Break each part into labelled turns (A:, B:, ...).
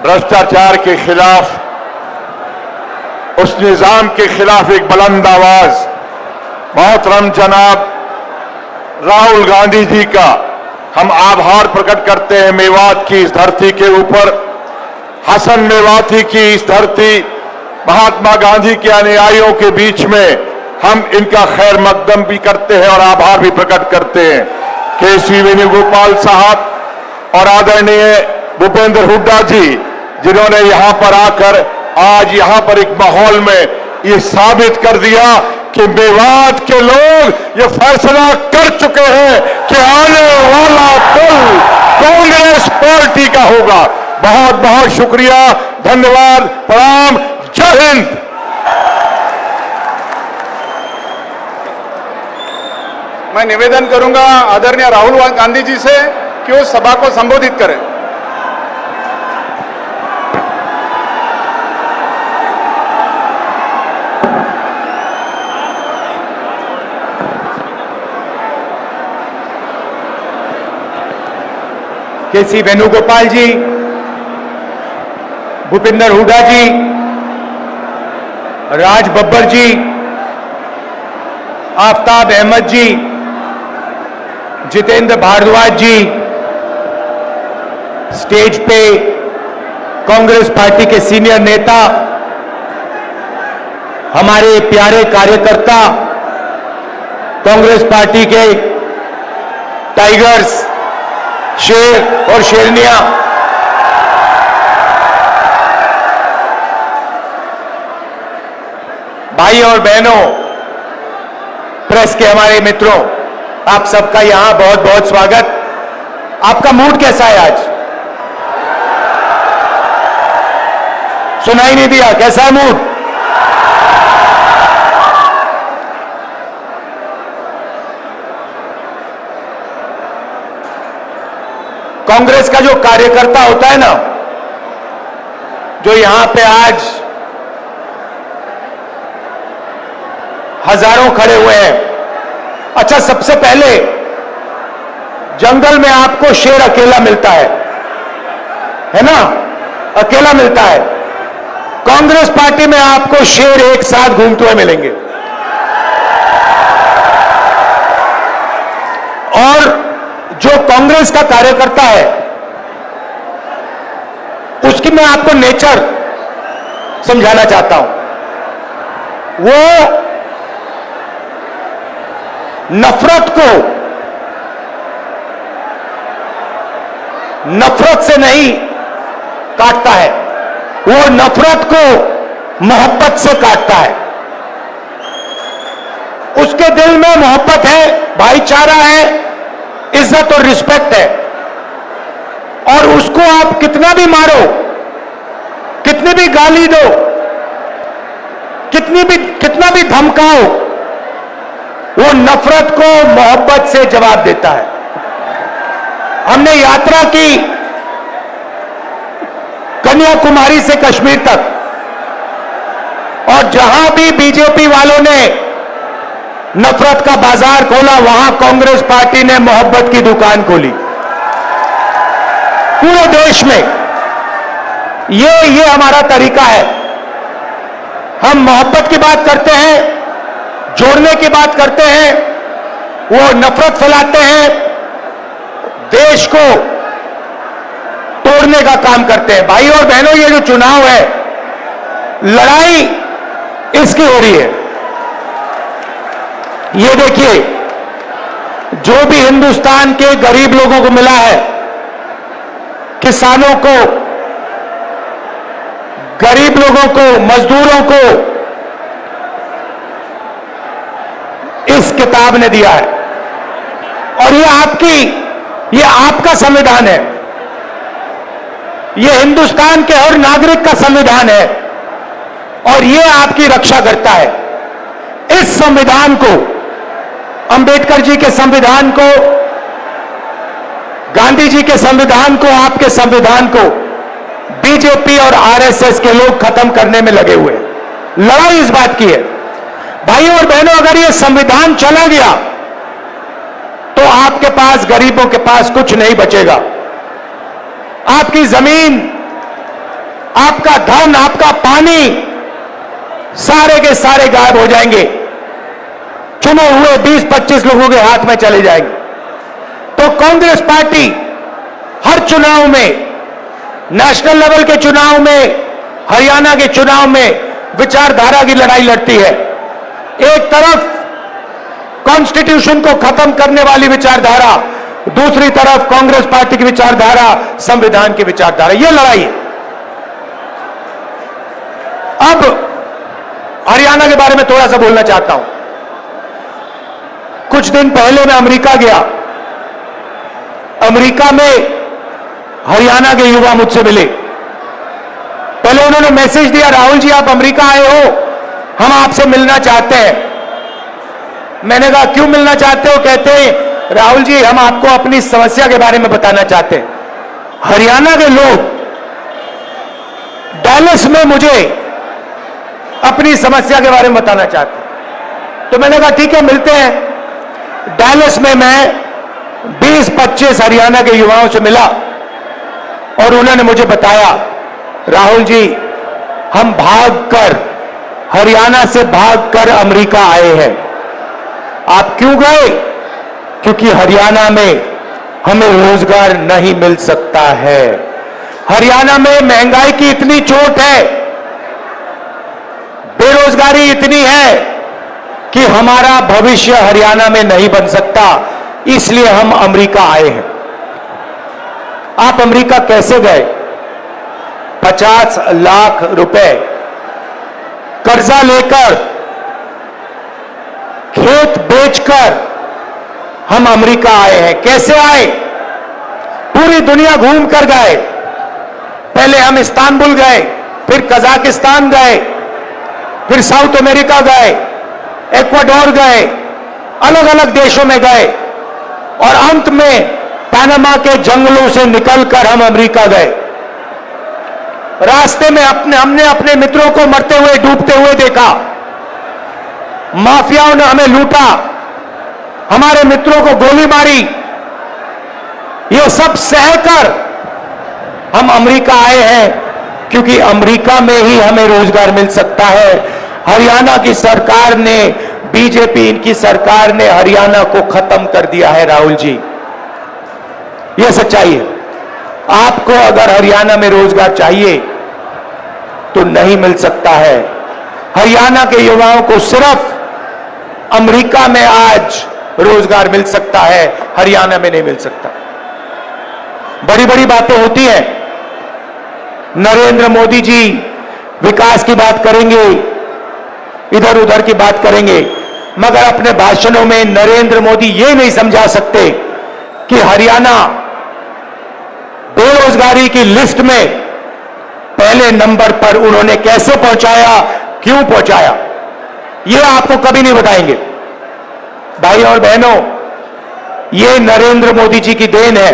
A: भ्रष्टाचार के खिलाफ, उस निजाम के खिलाफ एक बुलंद आवाज मोहतरम जनाब राहुल गांधी जी का हम आभार प्रकट करते हैं। मेवात की इस धरती के ऊपर, हसन मेवाती की इस धरती, महात्मा गांधी के अनुयायियों के बीच में हम इनका खैर मकदम भी करते हैं और आभार भी प्रकट करते हैं। केसी वेणुगोपाल साहब और आदरणीय भूपेंद्र हुड्डा जी, जिन्होंने यहां पर आकर आज यहां पर एक माहौल में ये साबित कर दिया कि मेवात के लोग ये फैसला कर चुके हैं कि आने वाला कल कांग्रेस पार्टी का होगा। बहुत बहुत शुक्रिया, धन्यवाद, प्रणाम, जय हिंद।
B: मैं निवेदन करूंगा आदरणीय राहुल गांधी जी से कि वो सभा को संबोधित करें।
C: केसी वेणुगोपाल जी, भूपेंद्र हुड्डा जी, राज बब्बर जी, आफ्ताब अहमद जी, जितेंद्र भारद्वाज जी, स्टेज पे कांग्रेस पार्टी के सीनियर नेता, हमारे प्यारे कार्यकर्ता, कांग्रेस पार्टी के टाइगर्स, शेर और शेरनियां, भाई और बहनों, प्रेस के हमारे मित्रों, आप सबका यहां बहुत बहुत स्वागत। आपका मूड कैसा है आज? सुनाई नहीं दिया, कैसा है मूड? कांग्रेस का जो कार्यकर्ता होता है ना, जो यहां पे आज हजारों खड़े हुए हैं। अच्छा, सबसे पहले जंगल में आपको शेर अकेला मिलता है ना? अकेला मिलता है। कांग्रेस पार्टी में आपको शेर एक साथ घूमते हुए मिलेंगे। और जो कांग्रेस का कार्यकर्ता है, उसकी मैं आपको नेचर समझाना चाहता हूं। वो नफरत से नहीं काटता है, वो नफरत को मोहब्बत से काटता है। उसके दिल में मोहब्बत है, भाईचारा है, इज्जत और रिस्पेक्ट है। और उसको आप कितना भी मारो, कितनी भी गाली दो, कितना भी धमकाओ, वो नफरत को मोहब्बत से जवाब देता है। हमने यात्रा की कन्याकुमारी से कश्मीर तक, और जहां भी बीजेपी वालों ने नफरत का बाजार खोला, वहां कांग्रेस पार्टी ने मोहब्बत की दुकान खोली। पूरे देश में ये हमारा तरीका है। हम मोहब्बत की बात करते हैं, जोड़ने की बात करते हैं, वो नफरत फैलाते हैं, देश को तोड़ने का काम करते हैं। भाई और बहनों, ये जो चुनाव है, लड़ाई इसकी हो रही है। ये देखिए, जो भी हिंदुस्तान के गरीब लोगों को मिला है, किसानों को, गरीब लोगों को, मजदूरों को इस किताब ने दिया है। और ये आपका संविधान है, ये हिंदुस्तान के हर नागरिक का संविधान है, और ये आपकी रक्षा करता है। इस संविधान को, अंबेडकर जी के संविधान को, गांधी जी के संविधान को, आपके संविधान को बीजेपी और आरएसएस के लोग खत्म करने में लगे हुए हैं। लड़ाई इस बात की है। भाइयों और बहनों, अगर ये संविधान चला गया तो आपके पास, गरीबों के पास कुछ नहीं बचेगा। आपकी जमीन आपका धन, आपका पानी सारे के सारे गायब हो जाएंगे, चुने हुए 20-25 लोगों के हाथ में चले जाएंगे। तो कांग्रेस पार्टी हर चुनाव में, नेशनल लेवल के चुनाव में, हरियाणा के चुनाव में विचारधारा की लड़ाई लड़ती है। एक तरफ कॉन्स्टिट्यूशन को खत्म करने वाली विचारधारा, दूसरी तरफ कांग्रेस पार्टी की विचारधारा, संविधान की विचारधारा, यह लड़ाई है। अब हरियाणा के बारे में थोड़ा सा बोलना चाहता हूं। कुछ दिन पहले मैं अमेरिका गया। अमेरिका में हरियाणा के युवा मुझसे मिले। पहले उन्होंने मैसेज दिया, राहुल जी आप अमेरिका आए हो, हम आपसे मिलना चाहते हैं। मैंने कहा क्यों मिलना चाहते हो? कहते हैं राहुल जी हम आपको अपनी समस्या के बारे में बताना चाहते हैं। हरियाणा के लोग डैलस में मुझे अपनी समस्या के बारे में बताना चाहते हैं। तो मैंने कहा ठीक है मिलते हैं। डैलस में मैं 20-25 हरियाणा के युवाओं से मिला और उन्होंने मुझे बताया राहुल जी हम भागकर, हरियाणा से भागकर अमेरिका आए हैं। आप क्यों गए? क्योंकि हरियाणा में हमें रोजगार नहीं मिल सकता है। हरियाणा में महंगाई की इतनी चोट है, बेरोजगारी इतनी है कि हमारा भविष्य हरियाणा में नहीं बन सकता, इसलिए हम अमेरिका आए हैं। आप अमेरिका कैसे गए? 50 लाख रुपए कर्जा लेकर, खेत बेचकर हम अमेरिका आए हैं। कैसे आए? पूरी दुनिया घूम कर गए। पहले हम इस्तांबुल गए, फिर कजाकिस्तान गए, फिर साउथ अमेरिका गए, इक्वाडोर गए, अलग अलग देशों में गए और अंत में पनामा के जंगलों से निकलकर हम अमेरिका गए। रास्ते में हमने अपने मित्रों को मरते हुए, डूबते हुए देखा। माफियाओं ने हमें लूटा, हमारे मित्रों को गोली मारी। ये सब सहकर हम अमेरिका आए हैं क्योंकि अमेरिका में ही हमें रोजगार मिल सकता है। हरियाणा की सरकार ने, बीजेपी इनकी सरकार ने हरियाणा को खत्म कर दिया है राहुल जी, यह सच्चाई है। आपको अगर हरियाणा में रोजगार चाहिए तो नहीं मिल सकता है। हरियाणा के युवाओं को सिर्फ अमेरिका में आज रोजगार मिल सकता है, हरियाणा में नहीं मिल सकता। बड़ी बड़ी बातें होती हैं। नरेंद्र मोदी जी विकास की बात करेंगे, इधर उधर की बात करेंगे, मगर अपने भाषणों में नरेंद्र मोदी ये नहीं समझा सकते कि हरियाणा बेरोजगारी की लिस्ट में पहले नंबर पर उन्होंने कैसे पहुंचाया, क्यों पहुंचाया, यह आपको कभी नहीं बताएंगे। भाई और बहनों, यह नरेंद्र मोदी जी की देन है।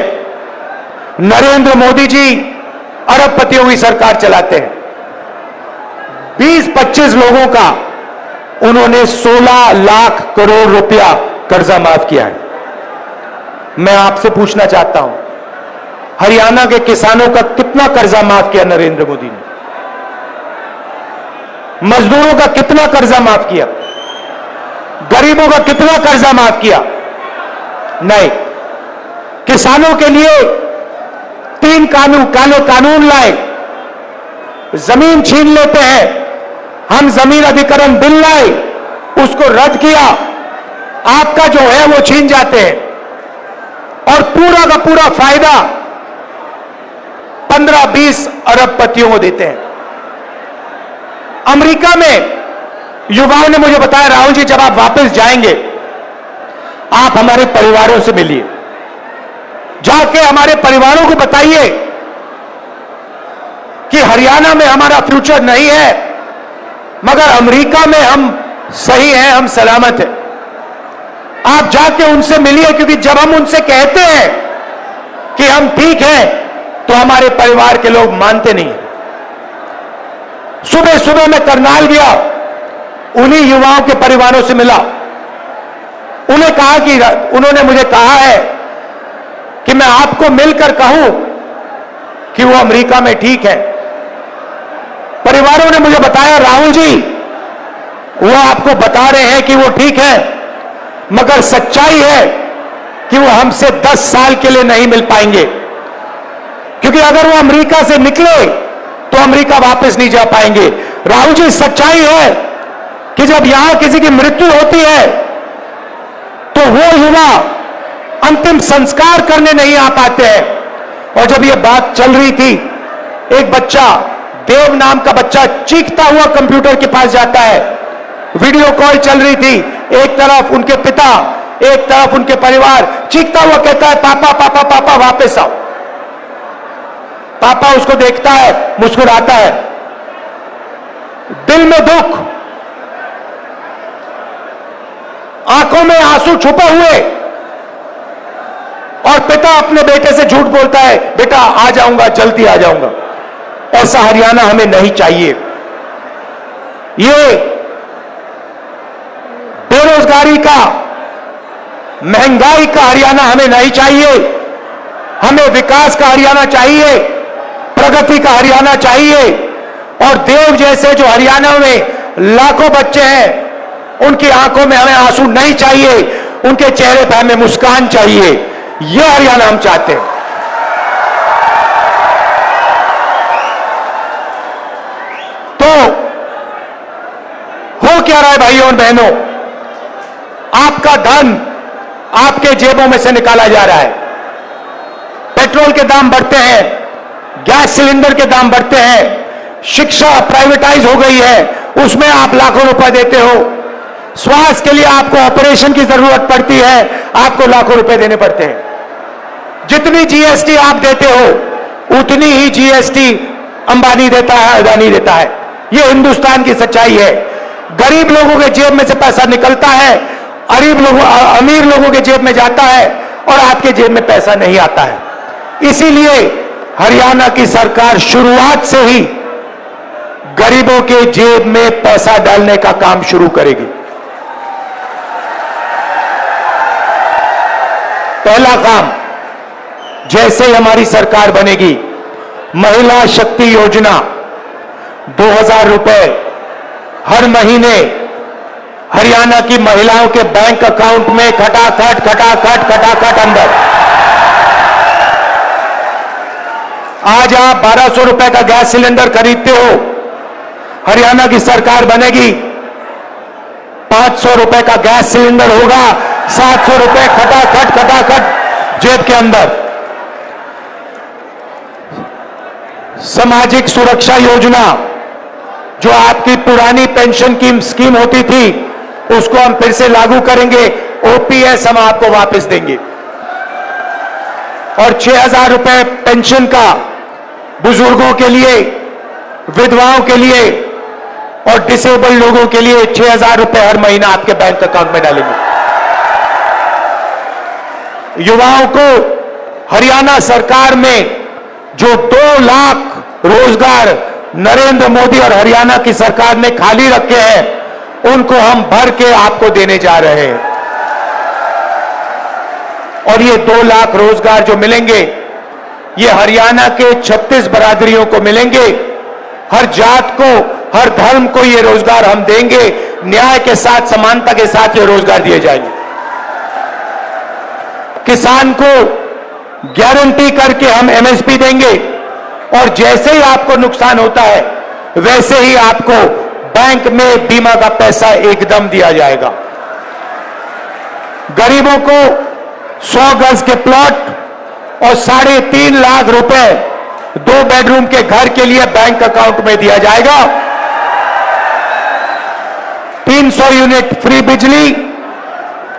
C: नरेंद्र मोदी जी अरबपतियों की सरकार चलाते हैं। 20-25 लोगों का उन्होंने 16 लाख करोड़ रुपया कर्जा माफ किया है। मैं आपसे पूछना चाहता हूं, हरियाणा के किसानों का कितना कर्जा माफ किया नरेंद्र मोदी ने? मजदूरों का कितना कर्जा माफ किया? गरीबों का कितना कर्जा माफ किया? नहीं। किसानों के लिए 3 काले कानून लाए। जमीन छीन लेते हैं, हम जमीन अधिग्रहण बिल लाए, उसको रद्द किया, आपका जो है वो छीन जाते हैं और पूरा का पूरा फायदा 15-20 अरबपतियों को देते हैं। अमेरिका में युवाओं ने मुझे बताया राहुल जी जब आप वापस जाएंगे आप हमारे परिवारों से मिलिए, जाके हमारे परिवारों को बताइए कि हरियाणा में हमारा फ्यूचर नहीं है मगर अमेरिका में हम सही हैं, हम सलामत हैं। आप जाके उनसे मिलिए, क्योंकि जब हम उनसे कहते हैं कि हम ठीक हैं तो हमारे परिवार के लोग मानते नहीं। सुबह सुबह मैं करनाल गया, उन्हीं युवाओं के परिवारों से मिला। उन्हें कहा कि उन्होंने मुझे कहा है कि मैं आपको मिलकर कहूं कि वो अमेरिका में ठीक है। परिवारों ने मुझे बताया, राहुल जी वो आपको बता रहे हैं कि वो ठीक है, मगर सच्चाई है कि वो हमसे 10 साल के लिए नहीं मिल पाएंगे, क्योंकि अगर वो अमेरिका से निकले तो अमेरिका वापस नहीं जा पाएंगे। राहुल जी, सच्चाई है कि जब यहां किसी की मृत्यु होती है तो वो युवा अंतिम संस्कार करने नहीं आ पाते हैं। और जब ये बात चल रही थी, एक बच्चा, देव नाम का बच्चा, चीखता हुआ कंप्यूटर के पास जाता है, वीडियो कॉल चल रही थी, एक तरफ उनके पिता, एक तरफ उनके परिवार, चीखता हुआ कहता है, पापा पापा पापा वापस आओ। पापा उसको देखता है, मुस्कुराता है, दिल में दुख, आंखों में आंसू छुपे हुए, और पिता अपने बेटे से झूठ बोलता है, बेटा आ जाऊंगा, जल्दी आ जाऊंगा। ऐसा हरियाणा हमें नहीं चाहिए। ये बेरोजगारी का, महंगाई का हरियाणा हमें नहीं चाहिए। हमें विकास का हरियाणा चाहिए, प्रगति का हरियाणा चाहिए। और देव जैसे जो हरियाणा में लाखों बच्चे हैं, उनकी आंखों में हमें आंसू नहीं चाहिए, उनके चेहरे पर हमें मुस्कान चाहिए। यह हरियाणा हम चाहते हैं। तो हो क्या रहा है भाइयों और बहनों? आपका धन आपके जेबों में से निकाला जा रहा है। पेट्रोल के दाम बढ़ते हैं, गैस सिलेंडर के दाम बढ़ते हैं, शिक्षा प्राइवेटाइज हो गई है, उसमें आप लाखों रुपए देते हो। स्वास्थ्य के लिए आपको ऑपरेशन की जरूरत पड़ती है, आपको लाखों रुपए देने पड़ते हैं। जितनी जीएसटी आप देते हो उतनी ही जीएसटी अंबानी देता है, अदानी देता है। यह हिंदुस्तान की सच्चाई है। गरीब लोगों के जेब में से पैसा निकलता है, अमीर लोगों के जेब में जाता है, और आपके जेब में पैसा नहीं आता है। इसीलिए हरियाणा की सरकार शुरुआत से ही गरीबों के जेब में पैसा डालने का काम शुरू करेगी। पहला काम, जैसे ही हमारी सरकार बनेगी, महिला शक्ति योजना 2000 रुपए हर महीने हरियाणा की महिलाओं के बैंक अकाउंट में खटाखट खटाखट खटाखट अंदर। आज आप 1200 रुपए का गैस सिलेंडर खरीदते हो, हरियाणा की सरकार बनेगी 500 रुपए का गैस सिलेंडर होगा, 700 रुपए खटाखट खटाखट जेब के अंदर। सामाजिक सुरक्षा योजना, जो आपकी पुरानी पेंशन की स्कीम होती थी, उसको हम फिर से लागू करेंगे। ओपीएस हम आपको वापस देंगे, और 6000 रुपए पेंशन का बुजुर्गों के लिए, विधवाओं के लिए और डिसेबल लोगों के लिए 6000 रुपए हर महीना आपके बैंक अकाउंट में डालेंगे। युवाओं को हरियाणा सरकार में जो 2 लाख रोजगार नरेंद्र मोदी और हरियाणा की सरकार ने खाली रखे हैं, उनको हम भर के आपको देने जा रहे हैं। और ये 2 लाख रोजगार जो मिलेंगे, ये हरियाणा के 36 बरादरियों को मिलेंगे। हर जात को, हर धर्म को ये रोजगार हम देंगे। न्याय के साथ, समानता के साथ ये रोजगार दिए जाएंगे। किसान को गारंटी करके हम एमएसपी देंगे, और जैसे ही आपको नुकसान होता है, वैसे ही आपको बैंक में बीमा का पैसा एकदम दिया जाएगा। गरीबों को 100 गज के प्लॉट और 3.5 लाख रुपए 2 बेडरूम के घर के लिए बैंक अकाउंट में दिया जाएगा। 300 यूनिट फ्री बिजली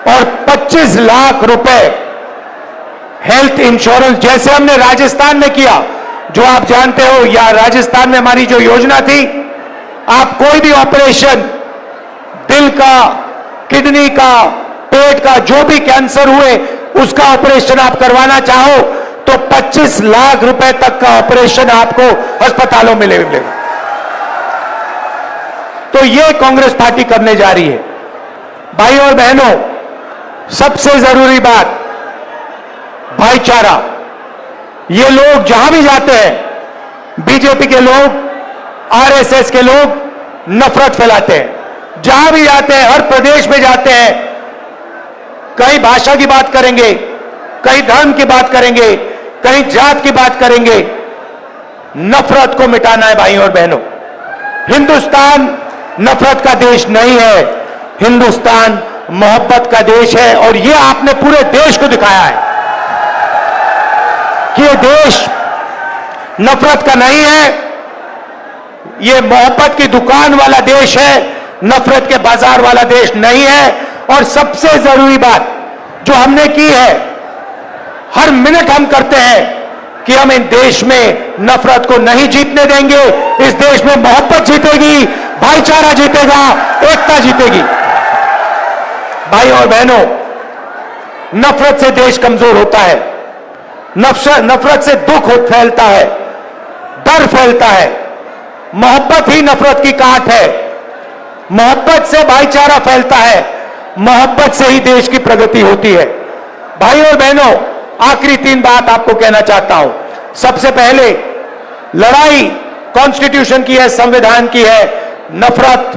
C: और 25 लाख रुपए हेल्थ इंश्योरेंस, जैसे हमने राजस्थान में किया, जो आप जानते हो। या राजस्थान में हमारी जो योजना थी, आप कोई भी ऑपरेशन, दिल का, किडनी का, पेट का, जो भी कैंसर हुए, उसका ऑपरेशन आप करवाना चाहो तो 25 लाख रुपए तक का ऑपरेशन आपको अस्पतालों में मिलेगा। तो ये कांग्रेस पार्टी करने जा रही है। भाइयों और बहनों, सबसे जरूरी बात, भाईचारा। ये लोग जहां भी जाते हैं, बीजेपी के लोग आरएसएस के लोग नफरत फैलाते हैं। जहां भी जाते हैं, हर प्रदेश में जाते हैं, कहीं भाषा की बात करेंगे, कहीं धर्म की बात करेंगे, कहीं जात की बात करेंगे। नफरत को मिटाना है भाइयों और बहनों। हिंदुस्तान नफरत का देश नहीं है, हिंदुस्तान मोहब्बत का देश है। और यह आपने पूरे देश को दिखाया है कि यह देश नफरत का नहीं है, यह मोहब्बत की दुकान वाला देश है, नफरत के बाजार वाला देश नहीं है। और सबसे जरूरी बात जो हमने की है, हर मिनट हम करते हैं कि हम इन देश में नफरत को नहीं जीतने देंगे। इस देश में मोहब्बत जीतेगी, भाईचारा जीतेगा, एकता जीतेगी। भाइयों और बहनों, नफरत से देश कमजोर होता है, नफरत से दुख फैलता है, डर फैलता है। मोहब्बत ही नफरत की काट है, मोहब्बत से भाईचारा फैलता है, मोहब्बत से ही देश की प्रगति होती है। भाइयों और बहनों, आखिरी 3 बात आपको कहना चाहता हूं। सबसे पहले, लड़ाई कॉन्स्टिट्यूशन की है, संविधान की है, नफरत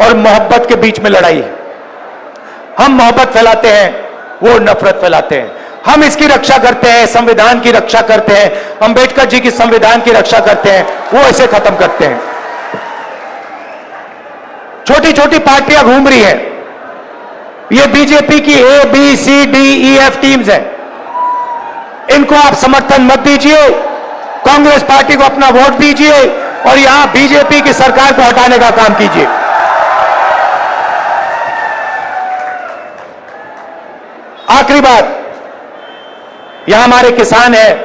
C: और मोहब्बत के बीच में लड़ाई है। हम मोहब्बत फैलाते हैं, वो नफरत फैलाते हैं। हम इसकी रक्षा करते हैं, संविधान की रक्षा करते हैं, अंबेडकर जी की संविधान की रक्षा करते हैं, वो इसे खत्म करते हैं। छोटी छोटी पार्टियां घूम रही हैं, ये बीजेपी की A B C D E F teams हैं। इनको आप समर्थन मत दीजिए, कांग्रेस पार्टी को अपना वोट दीजिए और यहां बीजेपी की सरकार को हटाने का काम कीजिए। आखिरी बात, यहां हमारे किसान हैं,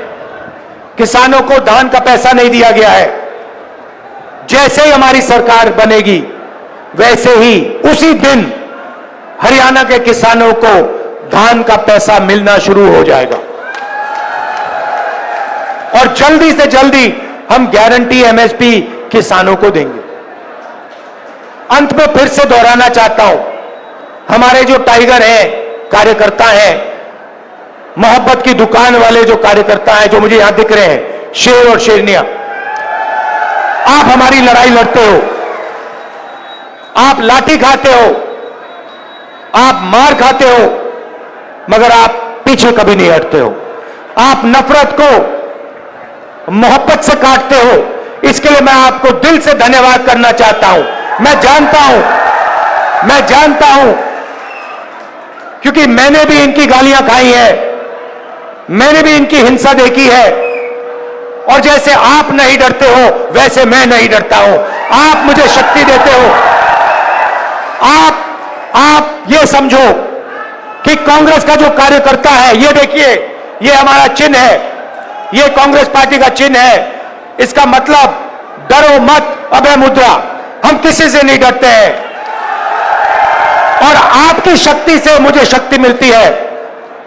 C: किसानों को धान का पैसा नहीं दिया गया है। जैसे ही हमारी सरकार बनेगी, वैसे ही उसी दिन हरियाणा के किसानों को धान का पैसा मिलना शुरू हो जाएगा और जल्दी से जल्दी हम गारंटी एमएसपी किसानों को देंगे। अंत में फिर से दोहराना चाहता हूं, हमारे जो टाइगर हैं, कार्यकर्ता हैं, मोहब्बत की दुकान वाले जो कार्यकर्ता हैं, जो मुझे यहां दिख रहे हैं, शेर और शेरनियां, आप हमारी लड़ाई लड़ते हो, आप लाठी खाते हो, आप मार खाते हो, मगर आप पीछे कभी नहीं हटते हो। आप नफरत को मोहब्बत से काटते हो। इसके लिए मैं आपको दिल से धन्यवाद करना चाहता हूं। मैं जानता हूं क्योंकि मैंने भी इनकी गालियां खाई है, मैंने भी इनकी हिंसा देखी है। और जैसे आप नहीं डरते हो, वैसे मैं नहीं डरता हूं। आप मुझे शक्ति देते हो। आप ये समझो कि कांग्रेस का जो कार्यकर्ता है, ये देखिए, ये हमारा चिन्ह है, ये कांग्रेस पार्टी का चिन्ह है। इसका मतलब डरो मत, अभय मुद्रा। हम किसी से नहीं डरते हैं और आपकी शक्ति से मुझे शक्ति मिलती है।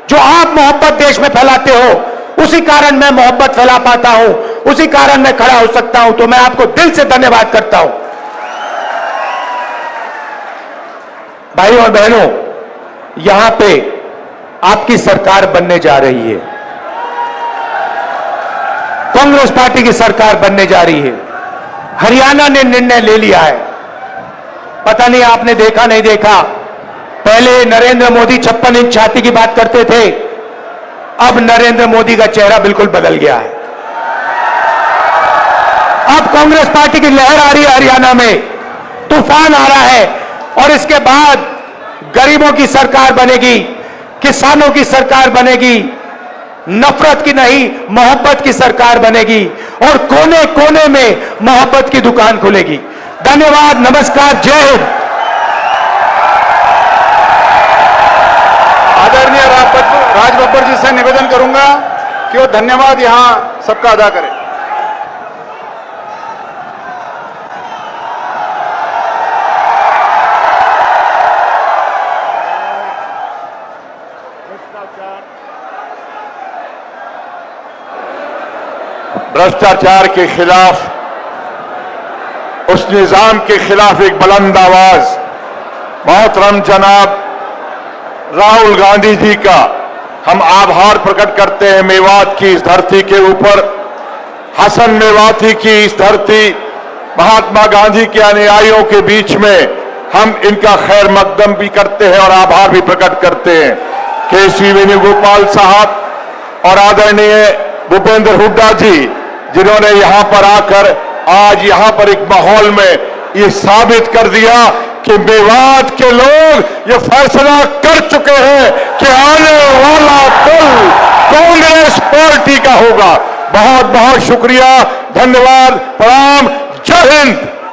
C: जो आप मोहब्बत देश में फैलाते हो, उसी कारण मैं मोहब्बत फैला पाता हूं, उसी कारण मैं खड़ा हो सकता हूं। तो मैं आपको दिल से धन्यवाद करता हूं। भाइयों और बहनों, यहां पे आपकी सरकार बनने जा रही है, कांग्रेस पार्टी की सरकार बनने जा रही है। हरियाणा ने निर्णय ले लिया है। पता नहीं आपने देखा नहीं देखा, पहले नरेंद्र मोदी 56 इंच छाती की बात करते थे, अब नरेंद्र मोदी का चेहरा बिल्कुल बदल गया है। अब कांग्रेस पार्टी की लहर आ रही है, हरियाणा में तूफान आ रहा है। और इसके बाद गरीबों की सरकार बनेगी, किसानों की सरकार बनेगी, नफरत की नहीं, मोहब्बत की सरकार बनेगी और कोने कोने में मोहब्बत की दुकान खुलेगी। धन्यवाद, नमस्कार, जय हिंद।
B: आदरणीय राज बब्बर जी से निवेदन करूंगा कि वो धन्यवाद यहां सबका अदा करें।
A: भ्रष्टाचार के खिलाफ, उस निजाम के खिलाफ एक बुलंद आवाज मोहतरम जनाब राहुल गांधी जी का हम आभार प्रकट करते हैं। मेवात की इस धरती के ऊपर, हसन मेवाती की इस धरती महात्मा गांधी के अनुयायियों के बीच में हम इनका खैर मकदम भी करते हैं और आभार भी प्रकट करते हैं। केसी वेणुगोपाल साहब और आदरणीय भूपेंद्र हुड्डा जी, जिन्होंने यहां पर आकर आज यहां पर एक माहौल में ये साबित कर दिया कि मेवात के लोग ये फैसला कर चुके हैं कि आने वाला कल कांग्रेस पार्टी का होगा। बहुत बहुत शुक्रिया, धन्यवाद, प्रणाम, जय हिंद।